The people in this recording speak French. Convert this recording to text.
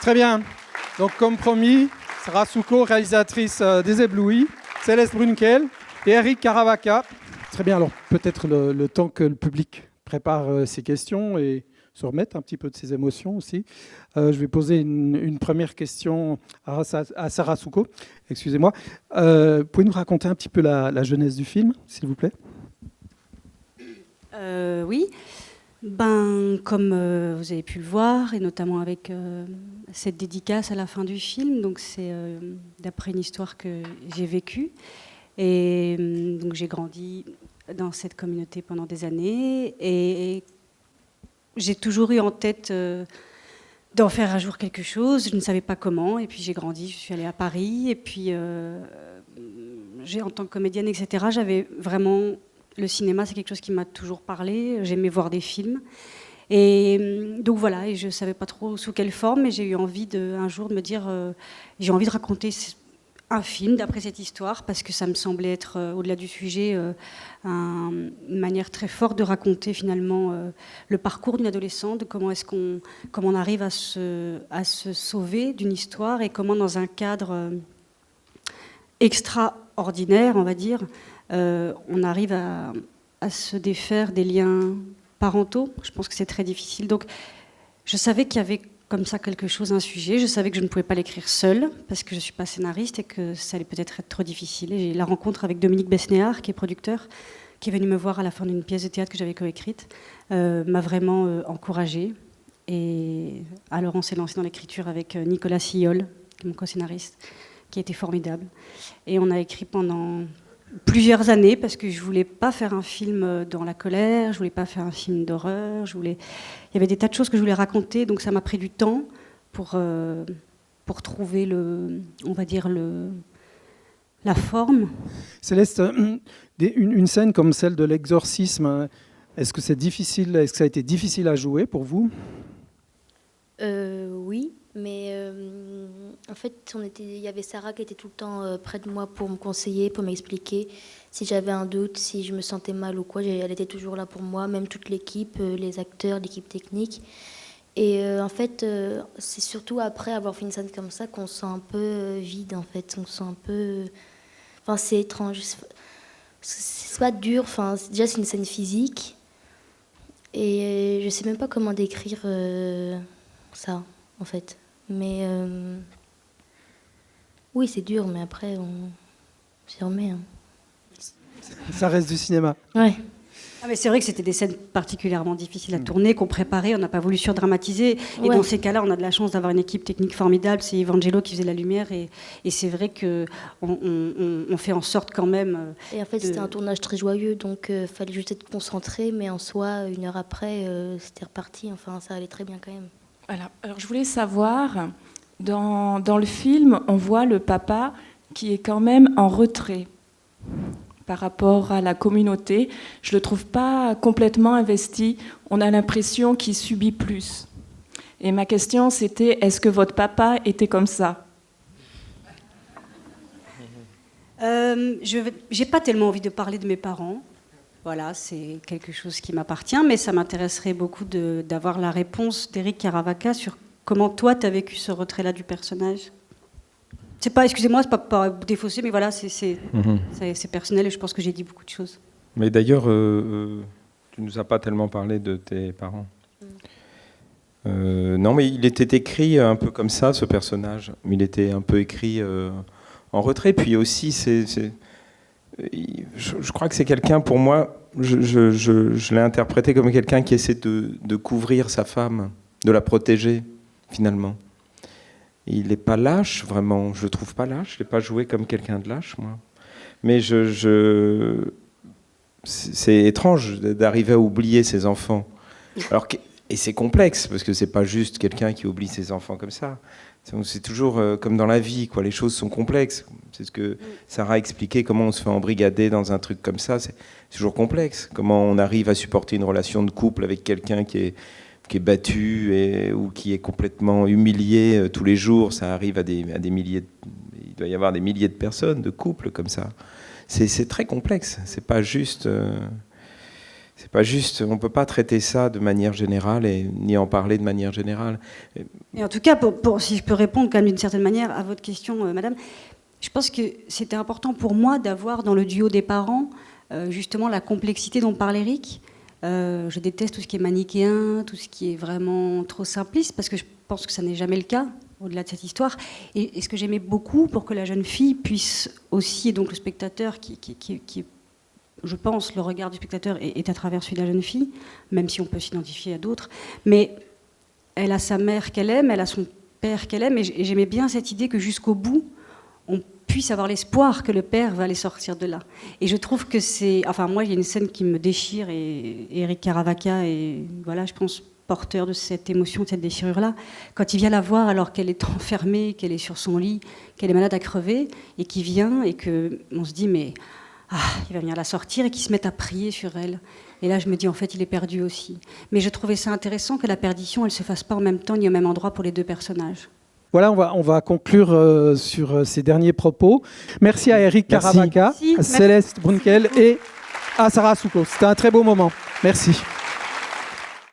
Très bien. Donc, comme promis, Sarah Souko, réalisatrice des Éblouis, Céleste Brunkel et Eric Caravaca. Très bien. Alors, peut-être le temps que le public prépare ses questions et se remette un petit peu de ses émotions aussi. Je vais poser une première question à Sarah Souko. Excusez-moi. Pouvez-nous raconter un petit peu la genèse du film, s'il vous plaît ? Oui. Comme vous avez pu le voir, et notamment avec cette dédicace à la fin du film, donc c'est d'après une histoire que j'ai vécue. Et donc j'ai grandi dans cette communauté pendant des années, et j'ai toujours eu en tête d'en faire un jour quelque chose. Je ne savais pas comment, et puis j'ai grandi, je suis allée à Paris, et puis en tant que comédienne, etc., j'avais vraiment... Le cinéma, c'est quelque chose qui m'a toujours parlé. J'aimais voir des films. Et donc voilà, et je ne savais pas trop sous quelle forme, mais j'ai eu envie un jour de me dire, j'ai envie de raconter un film d'après cette histoire, parce que ça me semblait être, au-delà du sujet, une manière très forte de raconter finalement le parcours d'une adolescente, comment on arrive à se sauver d'une histoire, et comment dans un cadre extraordinaire, on va dire, on arrive à se défaire des liens parentaux. Je pense que c'est très difficile. Donc, je savais qu'il y avait comme ça quelque chose, un sujet. Je savais que je ne pouvais pas l'écrire seule, parce que je ne suis pas scénariste et que ça allait peut-être être trop difficile. Et j'ai la rencontre avec Dominique Besnéard, qui est producteur, qui est venu me voir à la fin d'une pièce de théâtre que j'avais coécrite, m'a vraiment encouragée. Et alors, on s'est lancé dans l'écriture avec Nicolas Sillol, qui est mon co-scénariste, qui a été formidable. Et on a écrit pendant plusieurs années, parce que je ne voulais pas faire un film dans la colère, je ne voulais pas faire un film d'horreur, il y avait des tas de choses que je voulais raconter, donc ça m'a pris du temps pour trouver la forme. Céleste, une scène comme celle de l'exorcisme, est-ce que c'est difficile, est-ce que ça a été difficile à jouer pour vous ? Oui, mais en fait, il y avait Sarah qui était tout le temps près de moi pour me conseiller, pour m'expliquer si j'avais un doute, si je me sentais mal ou quoi. Elle était toujours là pour moi, même toute l'équipe, les acteurs, l'équipe technique. Et en fait, c'est surtout après avoir fait une scène comme ça qu'on se sent un peu vide, en fait. On se sent un peu... Enfin, c'est étrange. C'est pas dur. Enfin, déjà, c'est une scène physique. Et je sais même pas comment décrire ça, en fait. Mais oui, c'est dur, mais après, on s'y remet. Hein. Ça reste du cinéma. Ouais. Ah mais c'est vrai que c'était des scènes particulièrement difficiles à tourner, qu'on préparait, on n'a pas voulu surdramatiser. Et dans ces cas-là, on a de la chance d'avoir une équipe technique formidable. C'est Evangelo qui faisait la lumière. Et c'est vrai qu'on fait en sorte quand même... Et en fait, c'était un tournage très joyeux, donc il fallait juste être concentré. Mais en soi, 1 heure après, c'était reparti. Enfin, ça allait très bien quand même. Voilà. Alors, je voulais savoir, dans le film, on voit le papa qui est quand même en retrait par rapport à la communauté. Je ne le trouve pas complètement investi. On a l'impression qu'il subit plus. Et ma question, c'était, est-ce que votre papa était comme ça ? Je n'ai pas tellement envie de parler de mes parents. Voilà, c'est quelque chose qui m'appartient, mais ça m'intéresserait beaucoup d'avoir la réponse d'Eric Caravaca sur comment toi, tu as vécu ce retrait-là du personnage. C'est pas, excusez-moi, c'est pas pour défausser, mais voilà, c'est personnel et je pense que j'ai dit beaucoup de choses. Mais d'ailleurs, tu nous as pas tellement parlé de tes parents. Non, mais il était écrit un peu comme ça, ce personnage. Mais il était un peu écrit en retrait. Puis aussi, je crois que c'est quelqu'un, pour moi, je l'ai interprété comme quelqu'un qui essaie de couvrir sa femme, de la protéger, finalement. Il n'est pas lâche, vraiment. Je ne le trouve pas lâche. Je ne l'ai pas joué comme quelqu'un de lâche, moi. Mais c'est étrange d'arriver à oublier ses enfants. Et c'est complexe, parce que ce n'est pas juste quelqu'un qui oublie ses enfants comme ça. C'est toujours comme dans la vie, quoi. Les choses sont complexes. C'est ce que Sarah a expliqué, comment on se fait embrigader dans un truc comme ça. C'est toujours complexe. Comment on arrive à supporter une relation de couple avec quelqu'un qui est battu ou qui est complètement humilié tous les jours. Ça arrive à des milliers. Il doit y avoir des milliers de personnes, de couples comme ça. C'est très complexe. C'est pas juste. C'est pas juste, on peut pas traiter ça de manière générale ni en parler de manière générale. Et en tout cas, si je peux répondre quand même d'une certaine manière à votre question, madame, je pense que c'était important pour moi d'avoir dans le duo des parents justement la complexité dont parle Eric. Je déteste tout ce qui est manichéen, tout ce qui est vraiment trop simpliste, parce que je pense que ça n'est jamais le cas, au-delà de cette histoire. Et ce que j'aimais beaucoup pour que la jeune fille puisse aussi, et donc le spectateur qui je pense, le regard du spectateur est à travers celui de la jeune fille, même si on peut s'identifier à d'autres, mais elle a sa mère qu'elle aime, elle a son père qu'elle aime, et j'aimais bien cette idée que jusqu'au bout, on puisse avoir l'espoir que le père va les sortir de là. Et je trouve que c'est... Enfin, moi, il y a une scène qui me déchire, et Eric Caravaca est, voilà, je pense, porteur de cette émotion, de cette déchirure-là. Quand il vient la voir alors qu'elle est enfermée, qu'elle est sur son lit, qu'elle est malade à crever, et qu'il vient, et qu'on se dit, mais... il va venir la sortir, et qu'il se mette à prier sur elle. Et là, je me dis, en fait, il est perdu aussi. Mais je trouvais ça intéressant que la perdition, elle ne se fasse pas en même temps ni au même endroit pour les deux personnages. Voilà, on va conclure sur ces derniers propos. Merci à Eric Caravaca, à Céleste Brunkel et à Sarah Souco. C'était un très beau moment. Merci.